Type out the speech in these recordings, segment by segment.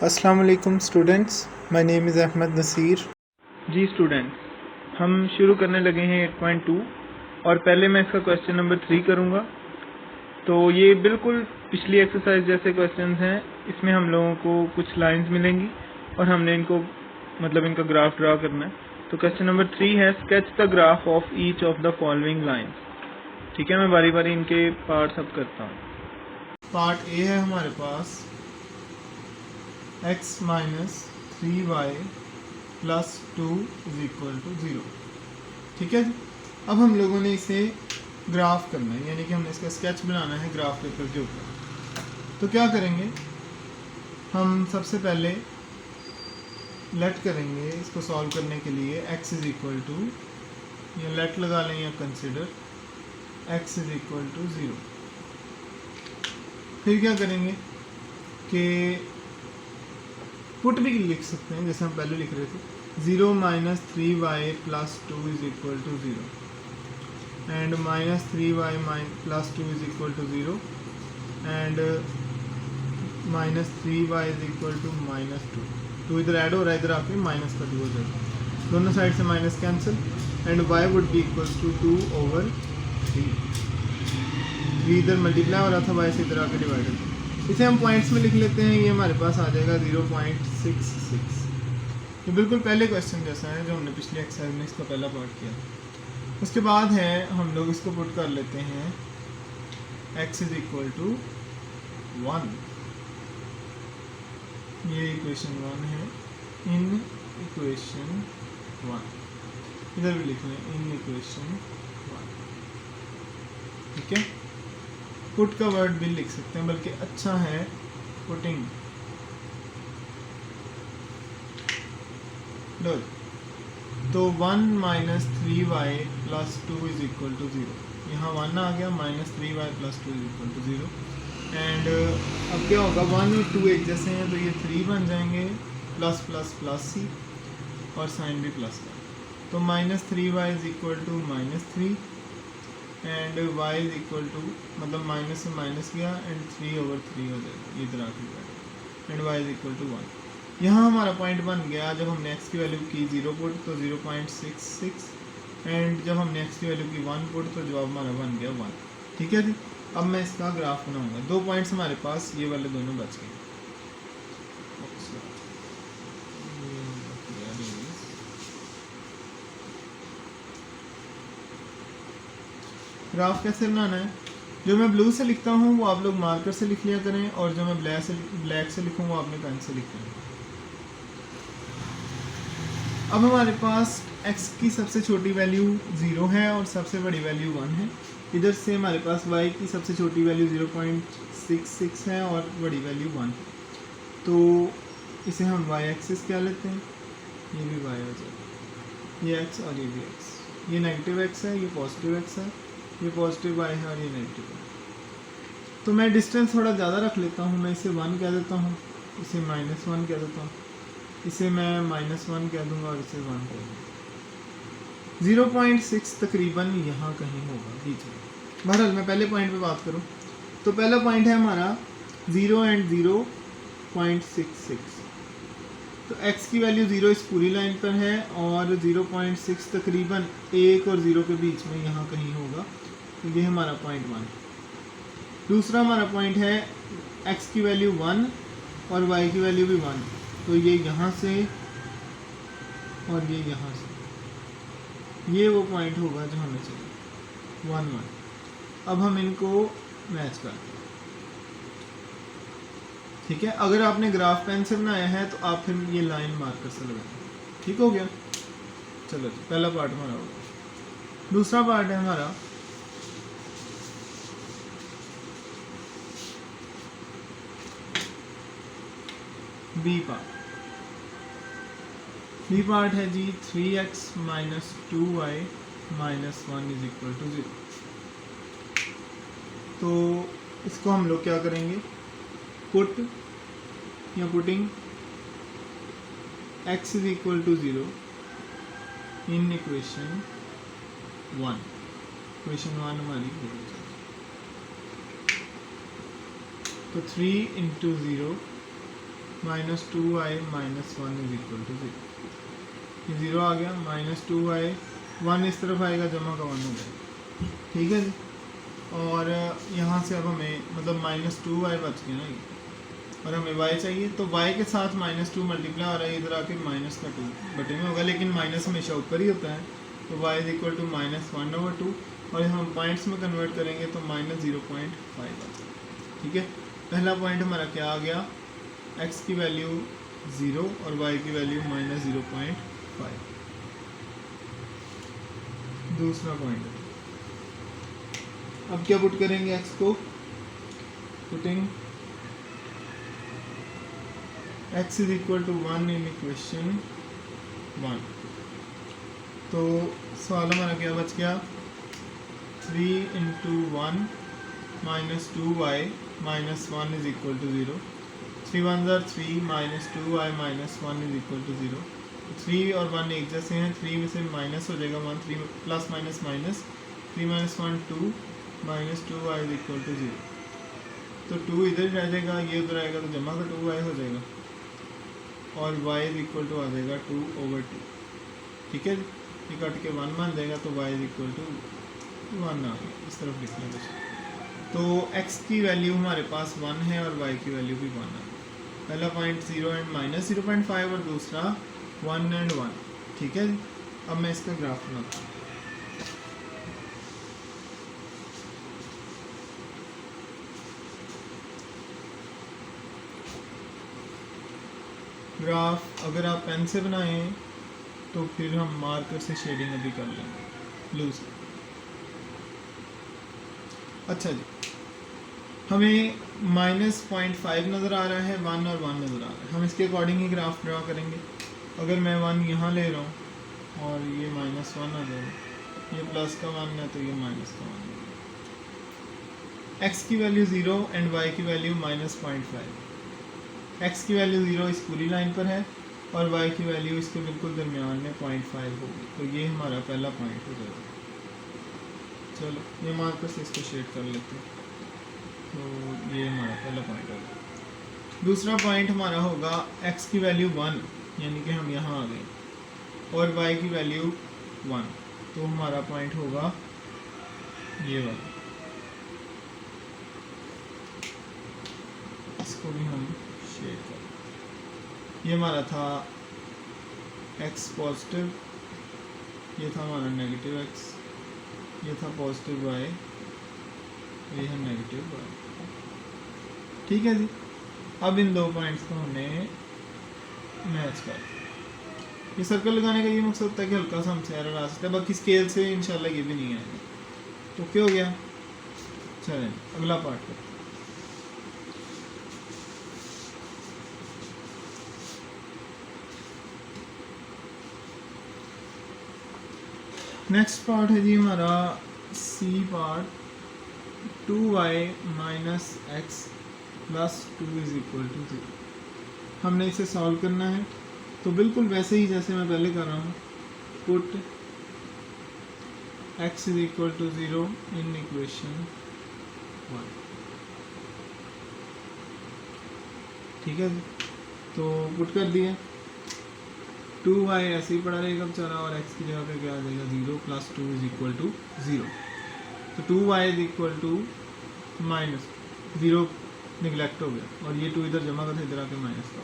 अस्सलाम वालेकुम students, my name is Ahmad Naseer. Ji students, हम शुरू करने लगे हैं 8.2 और पहले मैं इसका क्वेश्चन नंबर 3 करूँगा। तो ये बिल्कुल पिछली एक्सरसाइज जैसे क्वेश्चंस हैं। इसमें हम लोगों को कुछ लाइंस मिलेंगी और हमने इनका ग्राफ ड्रा करना है। तो क्वेश्चन नंबर 3 है, sketch the graph of each of the following lines. ठीक है, मैं बारी बारी इनके पार्ट्स अब करता हूँ। पार्ट ए है हमारे पास x minus 3y plus 2 is equal to 0। ठीक है जी। अब हम लोगों ने इसे ग्राफ करना है, यानी कि हमने इसका स्केच बनाना है ग्राफ पेपर के ऊपर। तो क्या करेंगे, हम सबसे पहले लेट करेंगे इसको सॉल्व करने के लिए x इज इक्वल टू, या लेट लगा लें या consider x is equal to 0। फिर क्या करेंगे कि पुट भी लिख सकते हैं जैसे हम पहले लिख रहे थे, 0 minus 3y plus 2 is equal to 0 and minus 3y plus 2 is equal to 0 and minus 3y is equal to minus 2 इधर ऐड हो रहा है, इधर आपके माइनस का 2 हो जाएगा, दोनों साइड से minus cancel and y would be equal to 2/3। इधर मल्टीप्लाई हो रहा था, y से इधर आके डिवाइडेड। इसे हम पॉइंट्स में लिख लेते हैं, ये हमारे पास आ जाएगा 0.66। ये बिल्कुल पहले क्वेश्चन जैसा है जो हमने पिछले एक्सरसाइज में इसका पहला पार्ट किया। उसके बाद है हम लोग इसको पुट कर लेते हैं x इज इक्वल टू 1। ये इक्वेशन 1 है, इन इक्वेशन 1 इधर भी लिख लें, इन इक्वेशन 1। ठीक है, पुट का वर्ड भी लिख सकते हैं, बल्कि अच्छा है पुटिंग। लो, तो 1 minus 3y plus 2 is equal to 0। यहाँ 1 आ गया, minus 3y plus 2 is equal to 0 and अब क्या होगा, 1 और 2 एक जैसे हैं तो ये 3 बन जाएंगे, प्लस प्लस प्लस सी और साइन भी प्लस का। तो minus 3y is equal to minus 3 and y is equal to, मतलब माइनस से माइनस गया एंड 3/3 हो जाएगा, ये इधर आके and y is equal to 1। यहाँ हमारा पॉइंट बन गया, जब हमने x की वैल्यू की 0 पुट तो 0.66 एंड जब हमने x की वैल्यू की 1 पुट तो जवाब हमारा बन गया 1। ठीक है जी। अब मैं इसका ग्राफ बनाऊंगा, 2 पॉइंट्स हमारे पास ये वाले दोनों बच गए। ग्राफ कैसे बनाना है, जो मैं ब्लू से लिखता हूँ वो आप लोग मार्कर से लिख लिया करें, और जो मैं ब्लैक से लिखूँ वो आपने पेन से लिखना है। अब हमारे पास x की सबसे छोटी वैल्यू 0 है और सबसे बड़ी वैल्यू 1 है। इधर से हमारे पास y की सबसे छोटी वैल्यू 0.66 है और बड़ी वैल्यू 1 है। तो इसे हम y एक्सिस क्या लेते हैं, ये भी y हो जाएगा, ये x और ये भी x, ये नेगेटिव x है, ये पॉजिटिव x है, ये पॉजिटिव y है और ये नेगेटिव है। तो मैं डिस्टेंस थोड़ा ज़्यादा रख लेता हूँ, मैं इसे 1 कह देता हूँ, इसे -1 कह देता हूँ, इसे मैं -1 कह दूँगा और इसे 1 कह दूँगा। 0.6 तकरीबन यहाँ कहीं होगा बीच में। बहरहाल मैं पहले पॉइंट पे बात करूँ तो पहला पॉइंट है हमारा 0 एंड 0.66। तो x की वैल्यू 0 इस पूरी लाइन पर है और 0.6 तकरीबन 1 और 0 के बीच में यहाँ कहीं होगा। तो ये हमारा पॉइंट 1। दूसरा हमारा पॉइंट है x की वैल्यू 1 और y की वैल्यू भी 1, तो ये यहाँ से और ये यहाँ से, ये वो पॉइंट होगा जो हमें चाहिए 1 1। अब हम इनको मैच करते हैं। ठीक है, अगर आपने ग्राफ पेन से बनाया है तो आप फिर ये लाइन मार्कर से लगाएं। ठीक हो गया, चलो जी, पहला पार्ट हमारा होगा। दूसरा पार्ट है हमारा बी पार्ट। बी पार्ट है जी 3x minus 2y minus 1 is equal to 0। तो इसको हम लोग क्या करेंगे, पुट या putting x is equal to 0 in equation 1। Equation 1 हमारी हो जाएगी, तो 3 into 0 minus 2y minus 1 is equal to 0। ये 0 आ गया, माइनस 2y 1 इस तरफ आएगा, जमा का 1 हो जाएगा। ठीक है जी। और यहाँ से अब हमें मतलब माइनस 2y बच गया ना ये, और हमें y चाहिए, तो y के साथ माइनस 2 मल्टीप्लाई हो रहा है, इधर आके माइनस का 2 बटे में होगा, लेकिन माइनस हमेशा ऊपर ही होता है, तो y is equal to minus 1/2, और हम पॉइंट्स में कन्वर्ट करेंगे तो माइनस 0.5 आ जाएगा। ठीक है, पहला पॉइंट हमारा क्या आ गया, x की वैल्यू 0 और y की वैल्यू माइनस 0.5। दूसरा पॉइंट, अब क्या पुट करेंगे, x को putting x is equal to 1 in equation 1। तो सवाल हमारा क्या बच गया, 3 into 1 minus 2y minus 1 is equal to 0। 3 1 ज़र 3 minus 2y minus 1 is equal to 0। 3 और 1 एक जैसे हैं, 3 में से माइनस हो जाएगा 1, 3 plus minus minus, 3 minus 1 2 minus 2y is equal to 0। तो 2 इधर रह जाएगा, ये उधर आएगा तो जमा का 2y हो जाएगा, और y इज इक्वल टू आ जाएगा 2/2। ठीक है, ये कट के 1 मान जाएगा, तो y इज इक्वल टू 1 आ गया, इस तरफ लिख लेंगे। तो x की वैल्यू हमारे पास 1 है और y की वैल्यू भी 1 है। पहला पॉइंट 0 एंड माइनस 0.5 और दूसरा 1 एंड 1। ठीक है, अब मैं इसका ग्राफ बनाता हूँ। ग्राफ अगर आप पेन से बनाएं तो फिर हम मार्कर से शेडिंग अभी कर लेंगे ब्लू से। अच्छा जी, हमें -0.5 नज़र आ रहा है, 1 और 1 नज़र आ रहा है, हम इसके अकॉर्डिंग ही ग्राफ ड्रा करेंगे। अगर मैं 1 यहाँ ले रहा हूँ और ये -1 आ जाएगा, ये प्लस का 1 है तो ये माइनस का 1 है। x की वैल्यू 0 एंड y की वैल्यू -0.5। x की वैल्यू 0 इस पूरी लाइन पर है और y की वैल्यू इसके बिल्कुल दरमियान में 0.5 होगी, तो ये हमारा पहला पॉइंट हो जाएगा। चलो ये मार्कर से इसको शेड कर लेते हैं, तो ये हमारा पहला पॉइंट होगा। दूसरा पॉइंट हमारा होगा x की वैल्यू 1, यानी कि हम यहाँ आ गए, और y की वैल्यू 1, तो हमारा पॉइंट होगा ये वाला। इसको भी हम शेड कर, ये हमारा था x पॉजिटिव, ये था हमारा नेगेटिव x, ये था पॉजिटिव y, ये है नेगेटिव y। ठीक है जी, अब इन दो पॉइंट्स को हमने मैच कर, ये सर्कल लगाने का ये मकसद होता है कि हल्का सा हमसे एरर आ सकता है, बाकी स्केल से इंशाल्लाह ये भी नहीं आएगा। तो क्या हो गया, चलें अगला पार्ट करते हैं। नेक्स्ट पार्ट है जी हमारा C part, 2y minus x plus 2 is equal to 0। हमने इसे सॉल्व करना है, तो बिल्कुल वैसे ही जैसे मैं पहले कर रहा हूँ, put x is equal to 0 in equation 1। ठीक है जी, तो पुट कर दिया, 2y ऐसे ही पड़ा रहेगा बेचारा, और x की जगह पे क्या आ जाएगा 0 प्लस 2 इज इक्वल टू 0। तो 2y is equal to minus 0 neglect हो गया, और ये 2 इधर जमा का था, इधर आके माइनस का,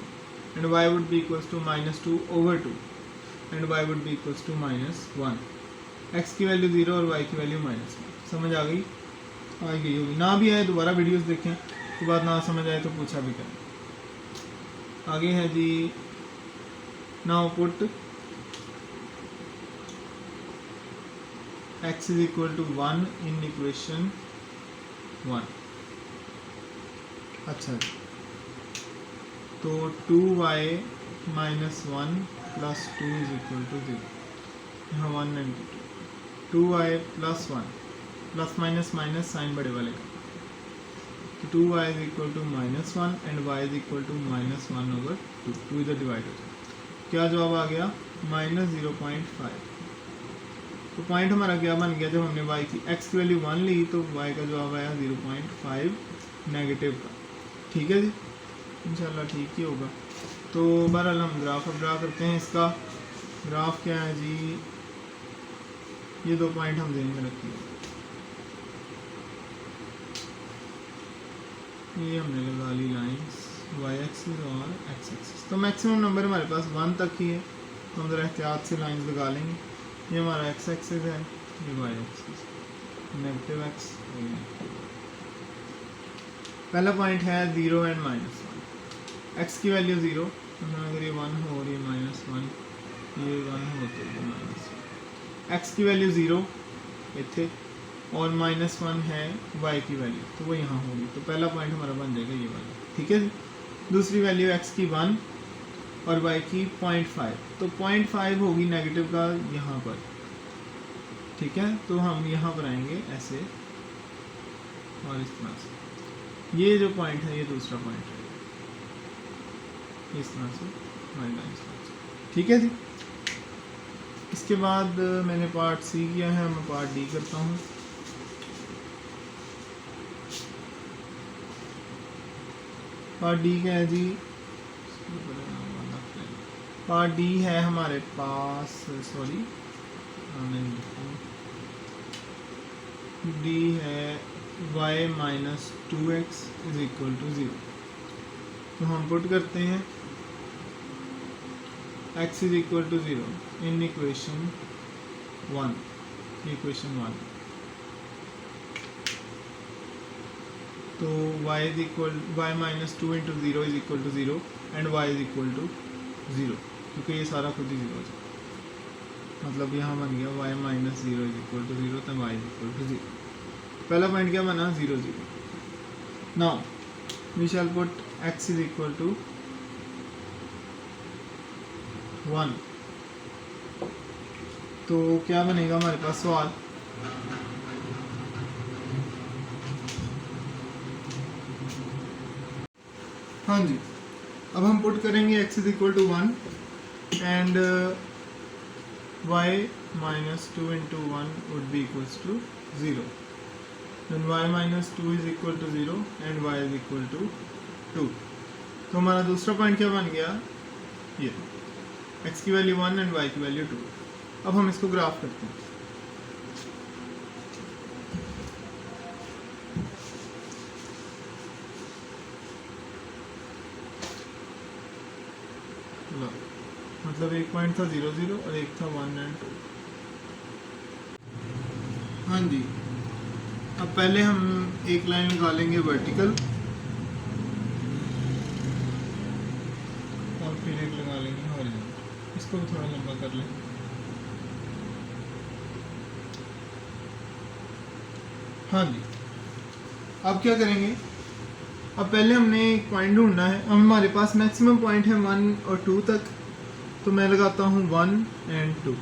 and y would be equals to -2/2 and y would be equals to -1। x की वैल्यू 0 और y की वैल्यू -1। समझ आ गई होगी, ना भी आए दोबारा वीडियोस देखें, उसके बाद ना समझ आए तो पूछा भी करें। आगे है जी, now put x is equal to 1 in equation 1। अच्छा जी, तो 2y minus 1 plus 2 is equal to 0, यहाँ 1 and 2y plus 1, plus minus minus sign बड़े वाले का, तो 2y is equal to -1 and y is equal to -1/2, 2 इधर डिवाइड हो जाए, क्या जवाब आ गया -0.5। तो पॉइंट हमारा क्या बन गया, जब हमने y की x की वैल्यू 1 ली तो y का जवाब आया 0.5 नेगेटिव का। ठीक है जी, इंशाल्लाह ठीक ही होगा। तो बहरहाल हम ग्राफ अब ड्रा करते हैं। इसका ग्राफ क्या है जी, ये 2 पॉइंट हम ध्यान में रखिए। ये हमने लगा ली लाइंस वाई एक्सिस और एक्स एक्सिस। तो मैक्सिमम नंबर हमारे पास 1 तक ही है, तो हम ज़रा एहतियात से लाइंस लगा लेंगे। ये हमारा एक्स एक्सिस है, ये वाई एक्सिस, नेगेटिव एक्स। पहला पॉइंट है 0 एंड -1। एक्स की वैल्यू 0, अगर ये 1 हो और ये -1, ये 1 हो तो ये -1। एक्स की वैल्यू 0 इतने और -1 है y की वैल्यू, तो वो यहाँ होगी। तो पहला पॉइंट हमारा बन जाएगा ये वाला, ठीक है। दूसरी वैल्यू x की 1 और y की 0.5, तो 0.5 होगी नेगेटिव का यहाँ पर, ठीक है। तो हम यहाँ पर आएंगे ऐसे और इस तरह से, ये जो पॉइंट है ये दूसरा पॉइंट है, इस तरह से हमारी लाइन, ठीक है जी। इसके बाद मैंने पार्ट सी किया है, मैं पार्ट डी करता हूँ। पार्ट डी क्या है जी, पार्ट डी है हमारे पास, सॉरी डी है y - 2x = 0। तो हम पुट करते हैं x = 0 इन इक्वेशन 1, इक्वेशन 1। तो y - 2 × 0 = 0 एंड y = 0, क्योंकि ये सारा खुद ही 0 हो जाए, मतलब यहाँ बन गया y - 0 = 0, तो y = 0। पहला पॉइंट क्या बना, 0 0। Now we shall put x = 1। तो क्या बनेगा हमारे पास सवाल, हाँ जी। अब हम पुट करेंगे x = 1 and y - 2 × 1 would be equals to 0, then y - 2 is equal to 0 and y is equal to 2। तो हमारा दूसरा पॉइंट क्या बन गया, ये x की वैल्यू 1 एंड y की वैल्यू 2। अब हम इसको ग्राफ करते हैं। मतलब एक पॉइंट था 0 0 और एक था 1 एंड 2। हाँ जी, अब पहले हम एक लाइन निकालेंगे वर्टिकल और फिर एक लगा लेंगे हॉरिजॉन्टल। इसको भी थोड़ा लंबा कर लें। हाँ जी, अब क्या करेंगे, अब पहले हमने एक पॉइंट ढूंढना है। अब हमारे पास मैक्सिमम पॉइंट है 1 और 2 तक, तो मैं लगाता हूँ 1 एंड 2,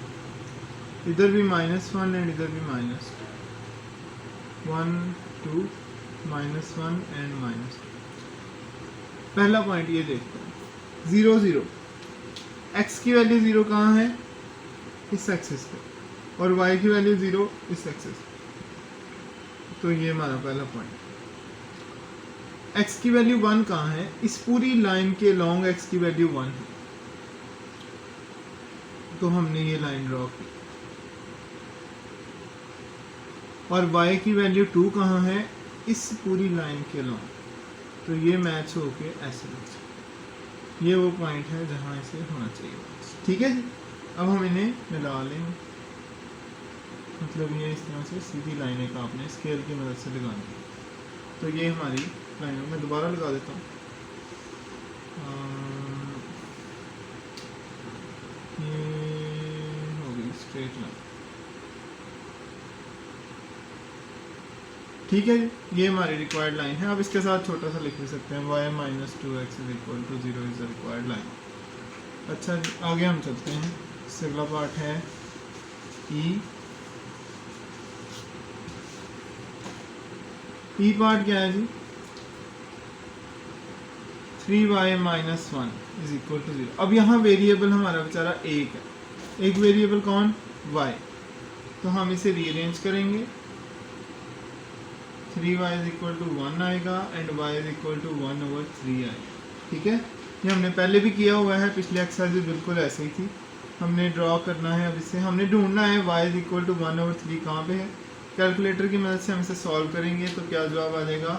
इधर भी -1 एंड इधर भी -2, 1 2 -1 एंड -2। पहला पॉइंट ये देखते हैं 0 0। x की वैल्यू 0 कहाँ है, इस एक्सिस पे, और y की वैल्यू 0 इस एक्सिस पे। तो ये हमारा पहला पॉइंट। x की वैल्यू 1 कहाँ है, इस पूरी लाइन के लॉन्ग x की वैल्यू 1 है, तो हमने ये लाइन ड्रॉ की। और y की वैल्यू 2 कहाँ है, इस पूरी लाइन के लॉन्ग, तो ये मैच होके ऐसे बचे। ये वो पॉइंट है जहाँ इसे होना चाहिए, ठीक है जी। अब हम इन्हें मिला लेंगे, मतलब ये इस तरह से सीधी लाइन एक आपने स्केल की मदद से लगानी है। तो ये हमारी लाइन, मैं दोबारा लगा देता हूँ। ये हो गई स्ट्रेट लाइन, ठीक है। ये हमारी रिक्वायर्ड लाइन है। अब इसके साथ छोटा सा लिख भी सकते हैं y - 2x = 0 is the required line. अच्छा जी, आगे हम चलते हैं। इससे अगला पार्ट है ई पार्ट क्या है जी, 3y - 1 = 0। अब यहाँ वेरिएबल हमारा बेचारा एक है, एक वेरिएबल कौन, y। तो हम इसे रीअरेंज करेंगे, 3y = 1 आएगा एंड y = 1/3 आएगा, ठीक है। ये हमने पहले भी किया हुआ है, पिछले एक्सरसाइज भी बिल्कुल ऐसे ही थी। हमने ड्रॉ करना है, अब इससे हमने ढूंढना है y इज इक्वल टू 1/3 कहाँ पे है। कैलकुलेटर की मदद से हम इसे सॉल्व करेंगे तो क्या जवाब आ जाएगा,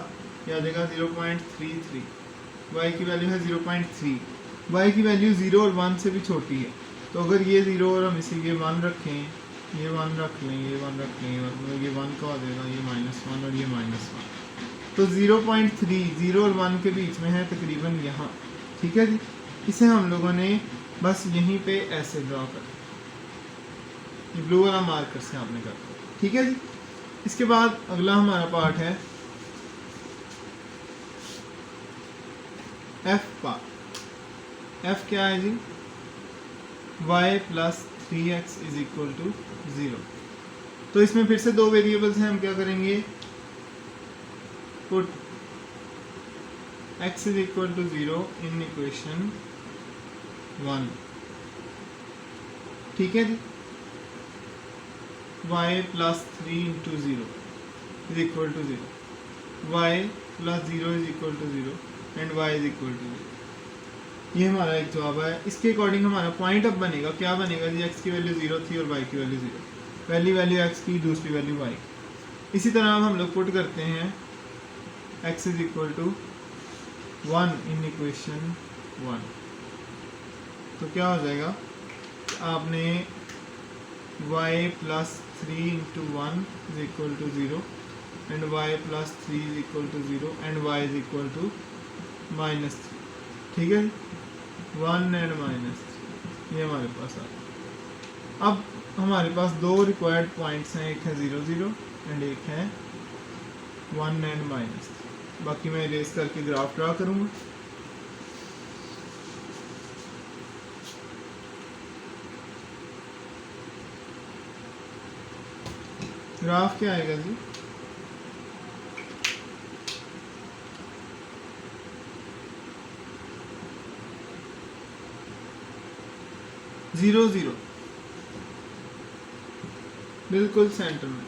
क्या आ जाएगा 0.33। y की वैल्यू है 0.3। y की वैल्यू 0 और 1 से भी छोटी है, तो अगर ये 0 और हम इसे ये 1 रखें, ये 1 रख लें, ये 1 रख लें, और ये 1 का हो जाएगा, ये -1 और ये -1, तो 0.3 0 और 1 के बीच में है तकरीबन यहाँ। ठीक है जी, इसे हम लोगों ने बस यहीं पे ऐसे ड्रॉ कर, ब्लू वाला मार्कर से आपने कर। ठीक है जी, इसके बाद अगला हमारा पार्ट है एफ पार्ट। एफ क्या है जी, y + 3x = 0। तो इसमें फिर से दो वेरिएबल्स हैं, हम क्या करेंगे, पुट x = 0 इन इक्वेशन 1। ठीक है जी, y + 3 × 0 = 0, y + 0 = 0 एंड y = 0। ये हमारा एक जवाब है। इसके अकॉर्डिंग हमारा पॉइंट अब बनेगा, क्या बनेगा जी, x की वैल्यू 0 थी और y की वैल्यू 0, पहली वैल्यू x की, दूसरी वैल्यू y। इसी तरह हम लोग पुट करते हैं x = 1 इन इक्वेशन 1, तो क्या हो जाएगा, आपने y + 3 × 1 = 0 and y + 3 = 0 and y = -3। ठीक है, 1 एंड -3 ये हमारे पास आ गया। अब हमारे पास दो रिक्वायर्ड पॉइंट्स हैं, एक है 0 0 एंड एक है 1 एंड -3। बाकी मैं इरेज करके ग्राफ ड्रा करूँगा। ग्राफ क्या आएगा जी, जीरो 0 बिल्कुल सेंटर में,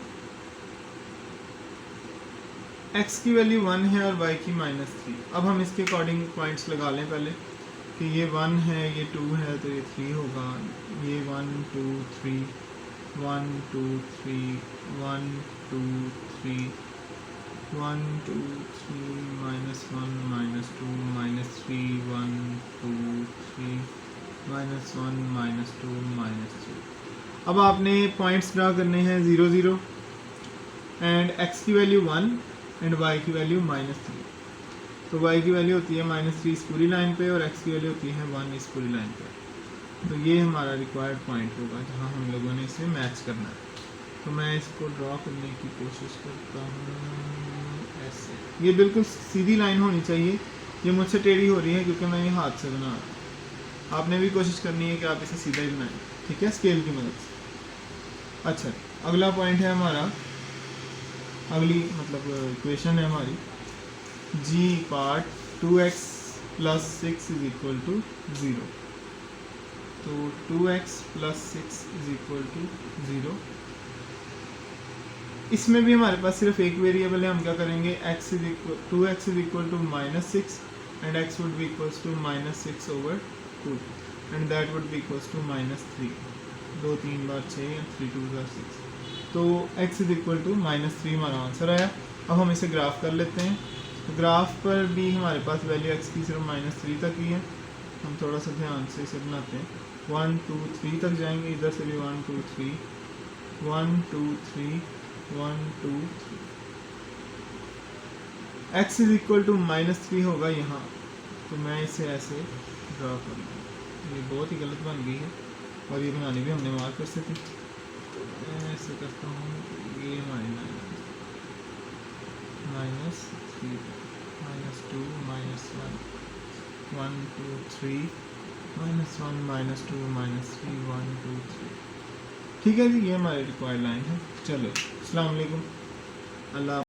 x की वैल्यू 1 है और y की -3। अब हम इसके अकॉर्डिंग पॉइंट्स लगा लें पहले कि ये 1 है, ये 2 है, तो ये 3 होगा, ये 1 2 3 1 2 3 1 2 3 1 2 3 -1 -2 -3 1 2 3 -1 -2 -3। अब आपने पॉइंट्स ड्रा करने हैं 0 0 एंड x की वैल्यू 1 एंड y की वैल्यू -3। तो y की वैल्यू होती है -3 इस पूरी लाइन पे और x की वैल्यू होती है 1 इस पूरी लाइन पे। तो ये हमारा रिक्वायर्ड पॉइंट होगा जहाँ हम लोगों ने इसे मैच करना है। तो मैं इसको ड्रॉ करने की कोशिश करता हूँ ऐसे, ये बिल्कुल सीधी लाइन होनी चाहिए, ये मुझसे टेढ़ी हो रही है क्योंकि मैं ये हाथ से बना रहा हूँ। आपने भी कोशिश करनी है कि आप इसे सीधा ही बनाएं, ठीक है, स्केल की मदद से। अच्छा, अगला पॉइंट है हमारा, अगली मतलब इक्वेशन है हमारी g पार्ट 2x + 6 = 0। तो 2x + 6 = 0। इसमें भी हमारे पास सिर्फ एक वेरिएबल है, हम क्या करेंगे, 2x = -6 and x would be equals to -6/2 and that would be equals to -3। 2 3 बार 6 या 3 2 6, तो x = -3 हमारा आंसर आया। अब हम इसे ग्राफ कर लेते हैं। तो ग्राफ पर भी हमारे पास वैल्यू x की सिर्फ -3 तक ही है। हम थोड़ा सा ध्यान से इसे बनाते हैं, 1 2 3 तक जाएंगे, इधर से भी 1 2 3 1 2 3 1 2 3। x = -3 होगा यहाँ, तो मैं इसे ऐसे ड्रॉ करूँगा। ये बहुत ही गलत बन गई है और ये बनानी भी हमने मार्कर से थी। तो मैं ऐसे करता हूँ, ये हमारी लाइन -3 -2 -1 1 2 3 -1 -2 -3 1 2 3। ठीक है जी, ये हमारी रिक्वायर्ड लाइन है। चलो, अस्सलाम वालेकुम, अल्लाह।